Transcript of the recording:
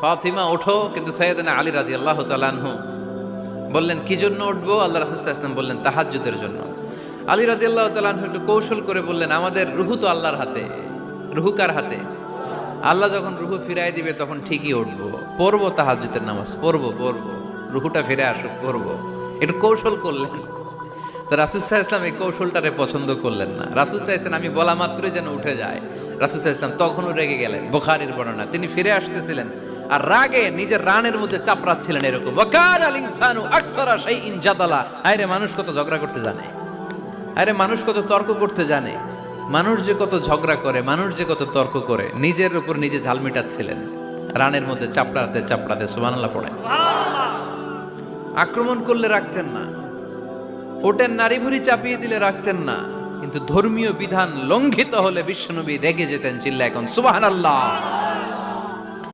ফাতিমা ওঠো, কিন্তু সাইয়েদনা আলী রাদিয়াল্লাহু তাআলা আনহু বললেন কি জন্য উঠবো? আল্লাহ রাসূল সাল্লাল্লাহু আলাইহি ওয়াসাল্লাম বললেন তাহাজ্জুদের জন্য। আলী রাদিয়াল্লাহু তাআলা আনহু একটু কৌশল করে বললেন, আমাদের রুহু তো আল্লাহর হাতে। রুহু কার হাতে? আল্লাহ যখন রুহু ফিরাই দিবে তখন ঠিকই উঠবো, পড়বো তাহাজ্জুদের নামাজ, পড়বো রুহুটা ফিরে আসুক, পড়বো। একটু কৌশল করলেন। তা রাসূল সাল্লাল্লাহু আলাইহি ওয়াসাল্লাম এই কৌশলটারে পছন্দ করলেন না। রাসূল সাল্লাল্লাহু আলাইহি ওয়াসাল্লাম আমি বলা মাত্রই যেন উঠে যায়। রাসূল সাল্লাল্লাহু আলাইহি ওয়াসাল্লাম তখনও রেগে গেলেন। বুখারীর বর্ণনা, তিনি ফিরে আসতেছিলেন আর রাগে নিজের রানের মধ্যে চাপড়াচ্ছিলেন এরকম, ওয়াকানাল ইনসানু আকসারা শাইইন জাদালা। আরে মানুষ কত ঝগড়া করতে জানে, আরে মানুষ কত তর্ক করতে জানে, মানুষ যে কত ঝগড়া করে, মানুষ যে কত তর্ক করে, নিজের উপর নিজে ঝাল মেটাচ্ছিলেন রানের মধ্যে চাপড়াতে চাপড়াতে। সুবহানাল্লাহ পড়েন। আক্রমণ করলে রাখতেন না, ওটের নারী ভুড়ি চাপিয়ে দিলে রাখতেন না, কিন্তু ধর্মীয় বিধান লঙ্ঘিত হলে বিশ্বনবী রেগে যেতেন। চিল্লা এখন সুবহানাল্লাহ।